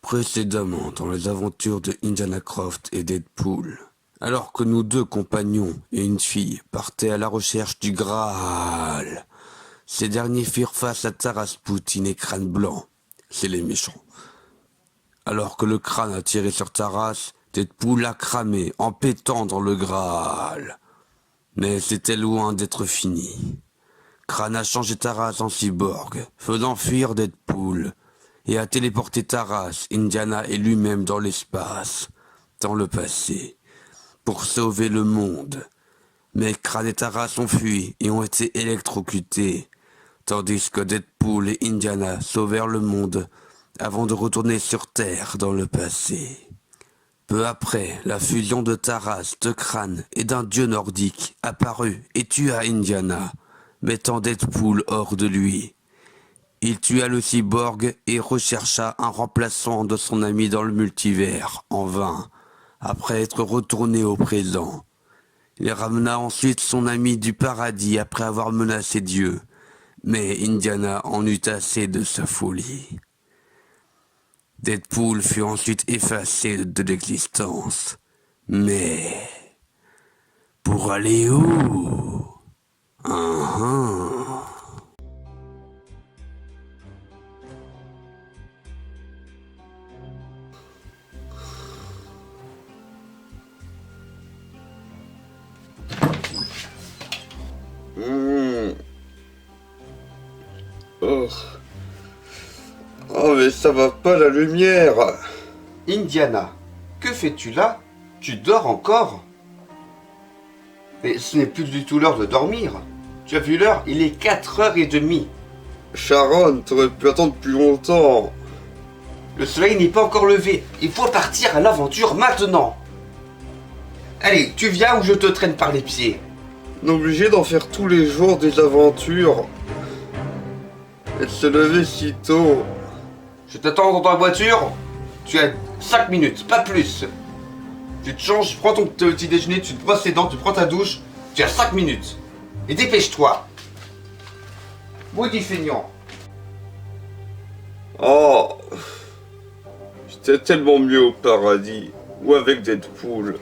Précédemment dans les aventures de Indiana Croft et Deadpool, alors que nous deux compagnons et une fille partaient à la recherche du Graal, ces derniers firent face à Tarasputin et Crâne Blanc, c'est les méchants. Alors que le crâne a tiré sur Taras, Deadpool l'a cramé en pétant dans le Graal. Mais c'était loin d'être fini. Crâne a changé Taras en cyborg, faisant fuir Deadpool, et a téléporté Taras, Indiana et lui-même dans l'espace, dans le passé, pour sauver le monde. Mais Crâne et Taras ont fui et ont été électrocutés, tandis que Deadpool et Indiana sauvèrent le monde avant de retourner sur Terre dans le passé. Peu après, la fusion de Taras, de Crâne et d'un dieu nordique apparut et tua Indiana, mettant Deadpool hors de lui. Il tua le cyborg et rechercha un remplaçant de son ami dans le multivers, en vain, après être retourné au présent. Il ramena ensuite son ami du paradis après avoir menacé Dieu, mais Indiana en eut assez de sa folie. Deadpool fut ensuite effacé de l'existence. Mais pour aller où? Uhum. Oh. Oh, mais ça va pas la lumière. Indiana, que fais-tu là? Tu dors encore? Mais ce n'est plus du tout l'heure de dormir. Tu as vu l'heure? Il est 4h30. Sharon, t'aurais pu attendre plus longtemps. Le soleil n'est pas encore levé. Il faut partir à l'aventure maintenant. Allez, tu viens ou je te traîne par les pieds? On est obligé d'en faire tous les jours des aventures. Et de se lever si tôt. Je t'attends dans ta voiture. Tu as 5 minutes, pas plus. Tu te changes, prends ton petit déjeuner, tu te brosses les dents, tu prends ta douche. Tu as 5 minutes. Et dépêche-toi. Maudit feignant. Oh. J'étais tellement mieux au paradis. Ou avec Deadpool.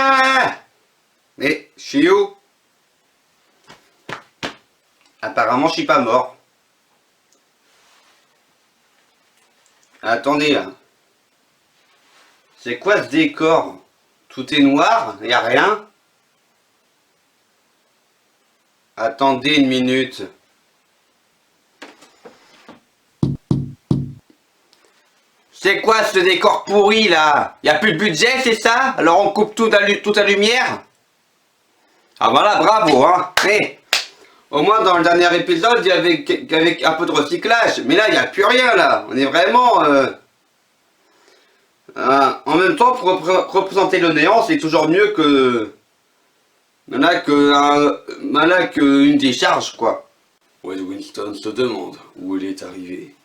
Ah, mais je suis où? Apparemment, je suis pas mort. Attendez, là. C'est quoi ce décor? Tout est noir, y a rien. Attendez une minute. C'est quoi ce décor pourri là? Y a plus de budget, c'est ça? Alors on coupe toute la lumière? Ah voilà, bravo hein. Hey, au moins dans le dernier épisode, il y avait avec un peu de recyclage. Mais là, il n'y a plus rien là. On est vraiment... en même temps, pour représenter le néant, c'est toujours mieux que... Voilà qu'une décharge, quoi. Wade Winston se demande où il est arrivé.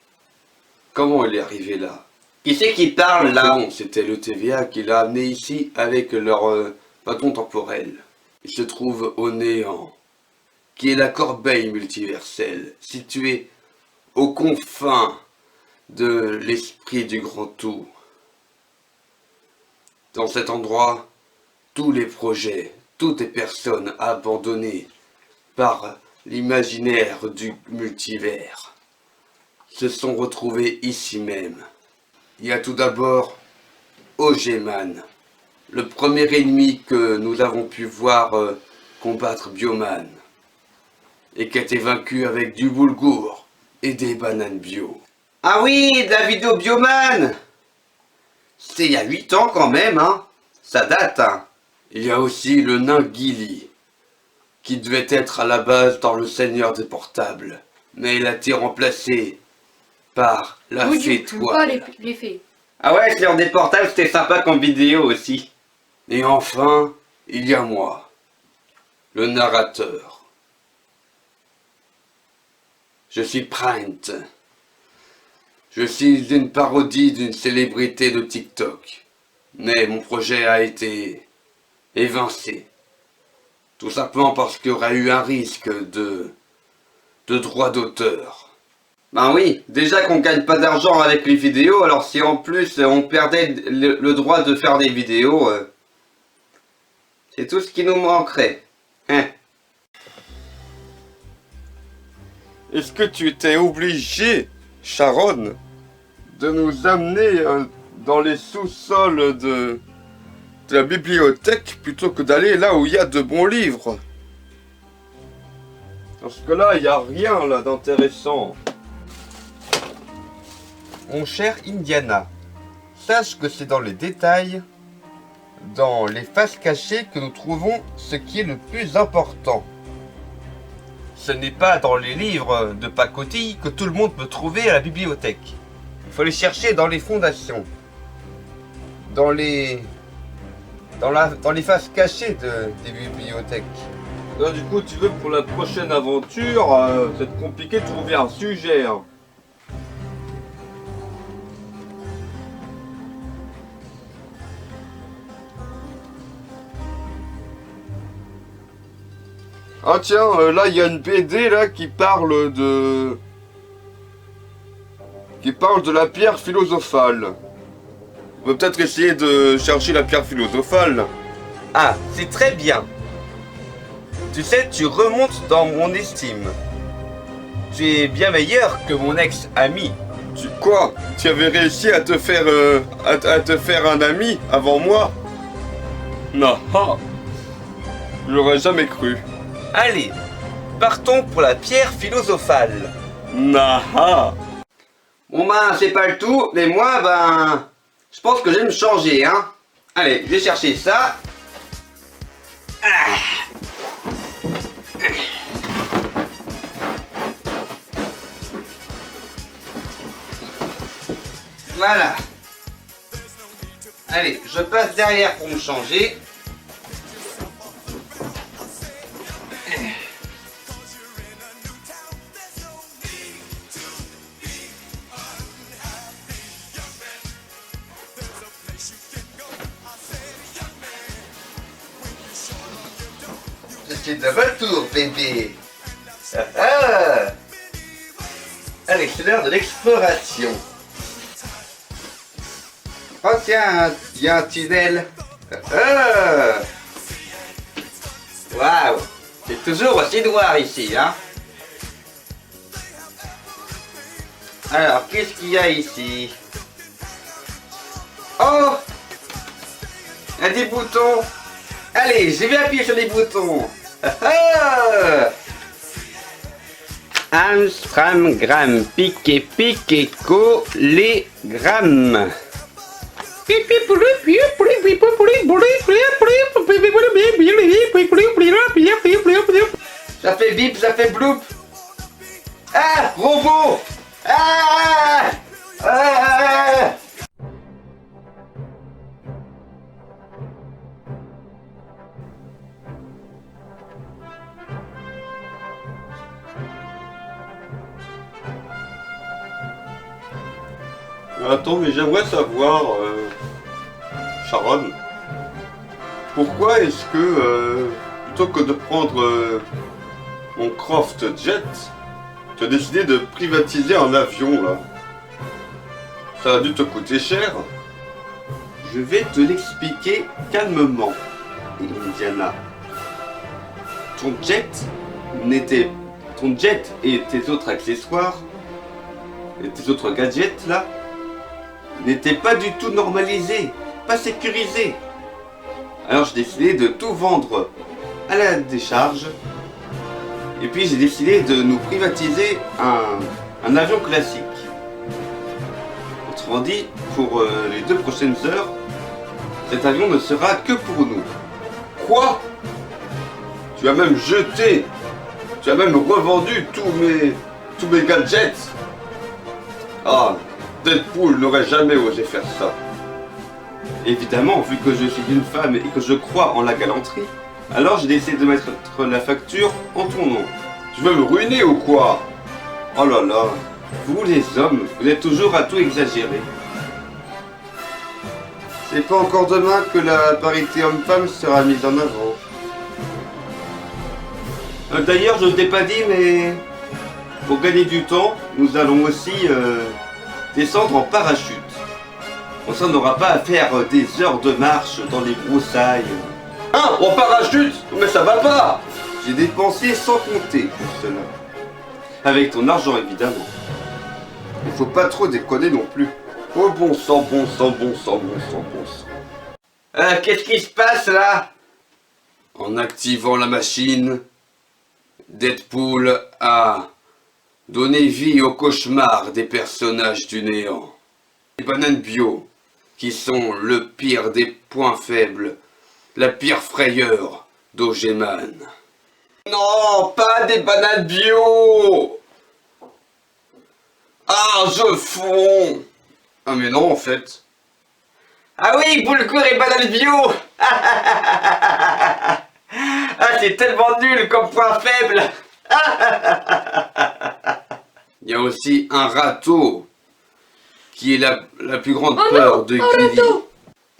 Comment il est arrivé là? Qui c'est qui parle là? Bon, c'était le TVA qui l'a amené ici avec leur bâton temporel. Il se trouve au néant, qui est la corbeille multiverselle, située aux confins de l'esprit du grand tout. Dans cet endroit, tous les projets, toutes les personnes abandonnées par l'imaginaire du multivers se sont retrouvées ici même. Il y a tout d'abord Ogeman, le premier ennemi que nous avons pu voir combattre Bioman, et qui a été vaincu avec du boulgour et des bananes bio. Ah oui, de la vidéo Bioman. C'était il y a 8 ans quand même, hein. Ça date, hein. Il y a aussi le nain Gilly, qui devait être à la base dans le Seigneur des Portables, mais il a été remplacé par la fée Toile. Les fées. Ah ouais, Seigneur des Portables, c'était sympa comme vidéo aussi. Et enfin, il y a moi, le narrateur. Je suis Print. Je suis une parodie d'une célébrité de TikTok. Mais mon projet a été évincé. Tout simplement parce qu'il y aurait eu un risque de droit d'auteur. Ben oui, déjà qu'on gagne pas d'argent avec les vidéos, alors si en plus on perdait le droit de faire des vidéos, c'est tout ce qui nous manquerait. Hein? Est-ce que tu étais obligé, Sharon, de nous amener dans les sous-sols de la bibliothèque plutôt que d'aller là où il y a de bons livres? Parce que là, il n'y a rien là d'intéressant. Mon cher Indiana, sache que c'est dans les détails, dans les faces cachées que nous trouvons ce qui est le plus important. Ce n'est pas dans les livres de pacotille que tout le monde peut trouver à la bibliothèque. Il faut les chercher dans les fondations, dans les faces cachées des bibliothèques. Là, du coup, tu veux pour la prochaine aventure, c'est compliqué de trouver un sujet. Hein. Ah tiens, là il y a une BD là qui parle de la pierre philosophale. On va peut-être essayer de chercher la pierre philosophale. Ah, c'est très bien. Tu sais, tu remontes dans mon estime. Tu es bien meilleur que mon ex-ami. Quoi? Tu avais réussi à te faire un ami avant moi? Non, je l'aurais jamais cru. Allez, partons pour la pierre philosophale. Naha. Bon ben, c'est pas le tout, mais moi, ben, je pense que je vais me changer, hein. Allez, je vais chercher ça. Voilà. Allez, je passe derrière pour me changer. Je suis de retour, bébé. Allez, c'est l'heure de l'exploration. Oh tiens, il y a un tunnel. Waouh, c'est toujours aussi noir ici, hein. Alors, qu'est-ce qu'il y a ici? Oh, il y a des boutons. Allez, je vais appuyer sur les boutons. Amstram, gramme, piqué, piqué, collé, gramme. Ça fait bip, ça fait bloup. Ah, robot. Ah, ah. Attends, mais j'aimerais savoir, Sharon, pourquoi est-ce que, plutôt que de prendre mon Croft Jet, tu as décidé de privatiser un avion, là? Ça a dû te coûter cher? Je vais te l'expliquer calmement, Indiana. Ton jet et tes autres accessoires, et tes autres gadgets, là, n'était pas du tout normalisé, pas sécurisé. Alors j'ai décidé de tout vendre à la décharge. Et puis j'ai décidé de nous privatiser un avion classique. Autrement dit, pour les 2 prochaines heures, cet avion ne sera que pour nous. Quoi? Tu as même jeté, tu as même revendu tous mes gadgets. Ah, Deadpool n'aurait jamais osé faire ça. Évidemment, vu que je suis une femme et que je crois en la galanterie, alors j'ai décidé de mettre la facture en ton nom. Tu veux me ruiner ou quoi? Oh là là, vous les hommes, vous êtes toujours à tout exagérer. C'est pas encore demain que la parité homme-femme sera mise en avant. D'ailleurs, je ne t'ai pas dit, mais pour gagner du temps, nous allons aussi descendre en parachute. Comme ça, on n'aura pas à faire des heures de marche dans les broussailles. Hein, en parachute? Mais ça va pas! J'ai dépensé sans compter pour cela. Avec ton argent, évidemment. Il faut pas trop déconner non plus. Oh bon sang, bon sang, bon sang, bon sang, bon sang. Qu'est-ce qui se passe là? En activant la machine, Deadpool a donné vie au cauchemar des personnages du néant. Les bananes bio, qui sont le pire des points faibles, la pire frayeur d'Ogeman. Non, pas des bananes bio! Ah, je fonds! Ah mais non en fait. Ah oui, Boulgour et bananes bio! Ah, c'est tellement nul comme point faible! Il y a aussi un râteau, qui est la plus grande peur de Gilly.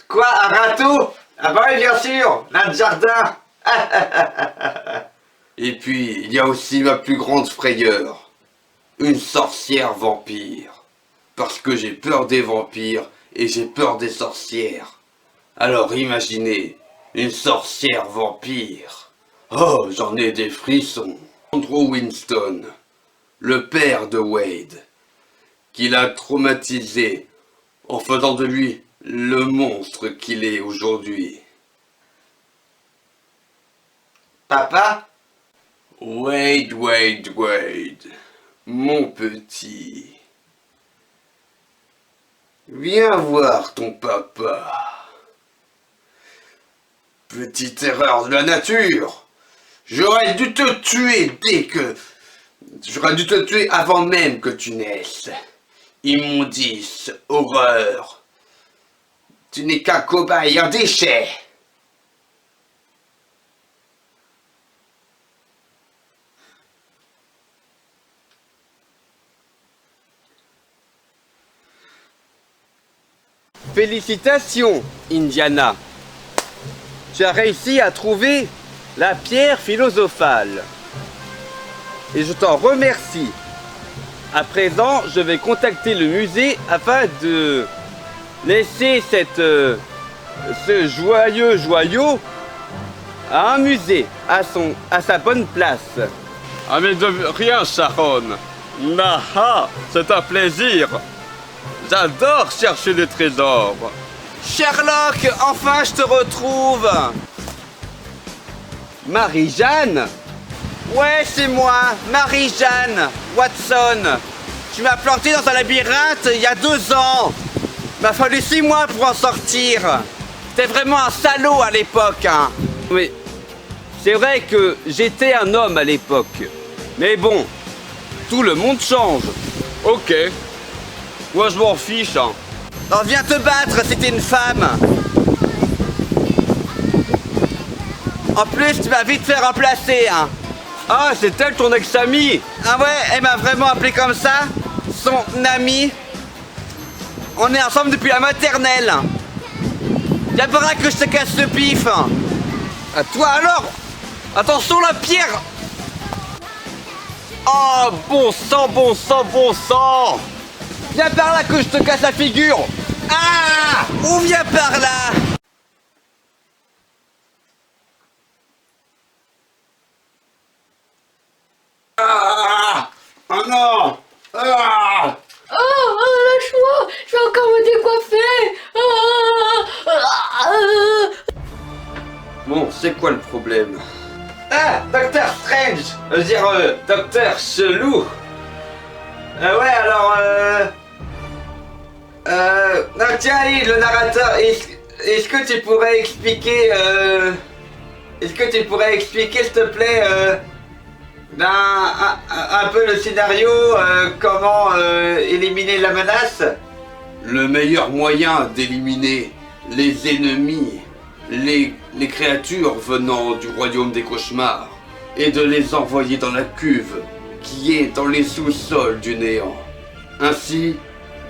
Quoi, un râteau? Ah bah oui, bien sûr, un jardin. Et puis, il y a aussi ma plus grande frayeur, une sorcière vampire. Parce que j'ai peur des vampires et j'ai peur des sorcières. Alors imaginez, une sorcière vampire. Oh, j'en ai des frissons. Andrew Winston, le père de Wade, qui l'a traumatisé en faisant de lui le monstre qu'il est aujourd'hui. Papa? Wade, Wade, Wade, mon petit. Viens voir ton papa. Petite erreur de la nature. J'aurais dû te tuer J'aurais dû te tuer avant même que tu naisses. Immondice, horreur. Tu n'es qu'un cobaye, un déchet. Félicitations, Indiana. Tu as réussi à trouver la pierre philosophale. Et je t'en remercie. À présent, je vais contacter le musée afin de laisser ce joyeux joyau à un musée, à sa bonne place. Ah mais de rien, Sharon. Naha, c'est un plaisir. J'adore chercher des trésors. Sherlock, enfin je te retrouve. Marie-Jeanne? Ouais, c'est moi, Marie-Jeanne Watson. Tu m'as planté dans un labyrinthe il y a 2 ans. Il m'a fallu 6 mois pour en sortir. T'es vraiment un salaud à l'époque, hein. Oui, c'est vrai que j'étais un homme à l'époque. Mais bon, tout le monde change. Ok. Moi je m'en fiche, hein. Non, viens te battre, c'était une femme. En plus, tu m'as vite fait remplacer, hein. Ah, c'est elle ton ex-amie? Ah ouais, elle m'a vraiment appelé comme ça. Son amie. On est ensemble depuis la maternelle. Y'a pas que je te casse le pif. À toi alors. Attention la pierre. Oh, bon sang, bon sang, bon sang. Viens par là que je te casse la figure. Ah. Ou viens par là. Ah, oh non. Ah. Oh, lâche-moi, je vais encore me décoiffer. Bon, c'est quoi le problème? Ah, Docteur Strange. Je veux dire, Docteur Chelou. Ouais, alors, non, tiens, Ali, le narrateur, est-ce que tu pourrais expliquer, s'il te plaît, un peu le scénario, comment éliminer la menace? Le meilleur moyen d'éliminer les ennemis, les créatures venant du royaume des cauchemars, est de les envoyer dans la cuve qui est dans les sous-sols du néant. Ainsi,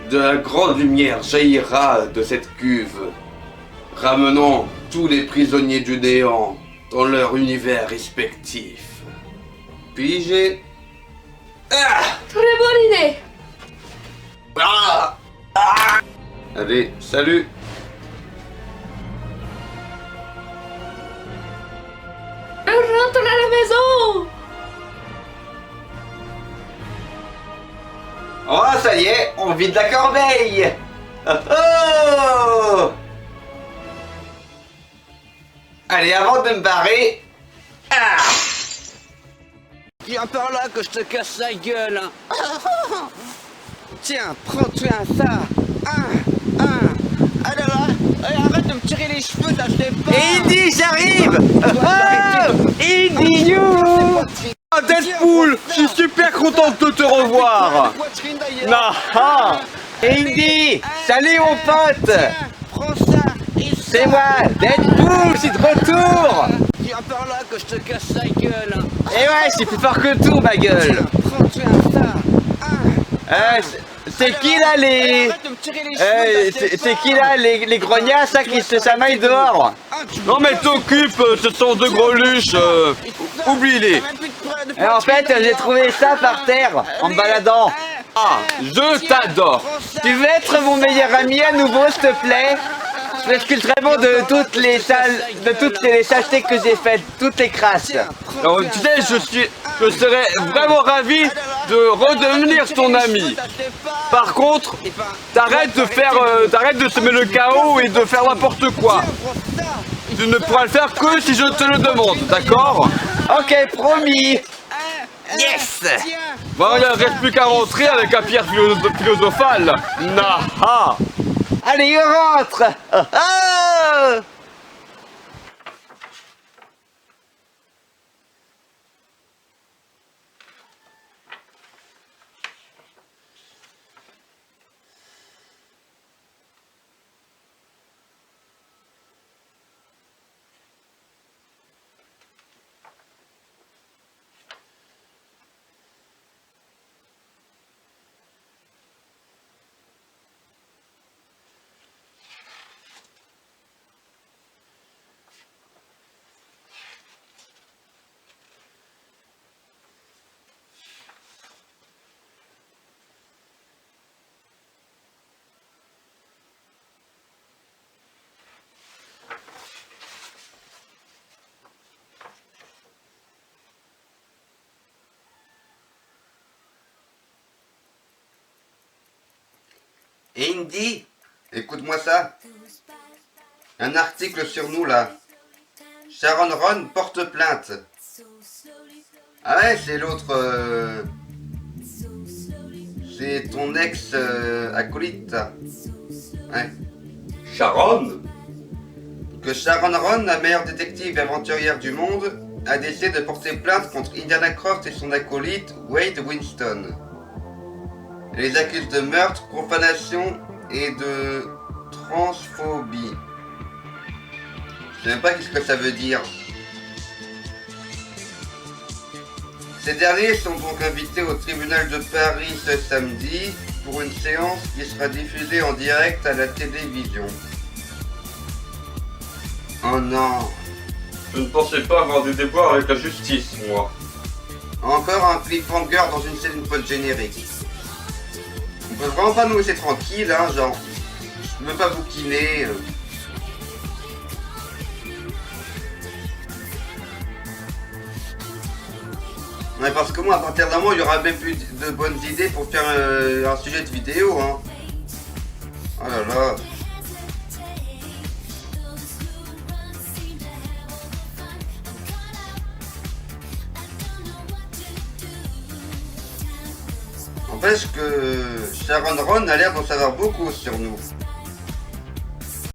de la grande lumière jaillira de cette cuve, ramenant tous les prisonniers du néant dans leur univers respectif. Pigé. Ah Très bonne idée. Ah Allez, salut. Je rentre à la maison. Oh, ça y est, on vide la corbeille. Oh, oh. Allez, avant de me barrer. Ah Viens par là que je te casse la gueule. Tiens, prends-toi ça. Allez là, arrête de me tirer les cheveux, là, je t'ai pas. Indy, j'arrive. Oh, Indy, you. Ah, Deadpool, je suis super contente de te revoir. Naha. Indy, salut mon pote. Prends ça. C'est moi, Deadpool, je suis de retour. Viens par là que je te casse la gueule. Et ouais, je suis plus fort que tout, ma gueule. Prends-toi ça. C'est qui là les... Arrête de me tirer les cheveux, c'est qui là les grognasses là qui se chamaillent dehors? Non mais t'occupe, ce sont deux greluches, oublie-les. Et en fait, j'ai trouvé ça par terre, en me baladant. Ah, je t'adore. Tu veux être mon meilleur ami à nouveau, s'il te plaît? Je m'excuse vraiment de toutes les saletés que j'ai faites, toutes les crasses. Alors, tu sais, je serais vraiment ravi de redevenir ton ami. Par contre, t'arrêtes de semer le chaos et de faire n'importe quoi. Tu ne pourras le faire que si je te le demande, d'accord? Ok, promis. Yes. Bon, il ne reste plus qu'à rentrer avec la pierre philosophale. Naha. Allez, on rentre. Oh. Indy, écoute-moi ça. Un article sur nous là. Sharon Ron porte plainte. Ah ouais, c'est l'autre. C'est ton ex acolyte. Ouais. Sharon? Que Sharon Ron, la meilleure détective et aventurière du monde, a décidé de porter plainte contre Indiana Croft et son acolyte Wade Winston. Elle les accuse de meurtre, profanation et de transphobie. Je sais même pas qu'est-ce que ça veut dire. Ces derniers sont donc invités au tribunal de Paris ce samedi pour une séance qui sera diffusée en direct à la télévision. Oh non! Je ne pensais pas avoir des déboires avec la justice, moi. Encore un cliffhanger dans une scène post-générique. On peut vraiment pas nous laisser tranquille, hein, genre... Je veux pas bouquiner... Ouais, parce que moi, à partir d'un moment, il y aura même plus de bonnes idées pour faire un sujet de vidéo, hein. Oh là là. N'empêche que Sharon Ron a l'air d'en savoir beaucoup sur nous.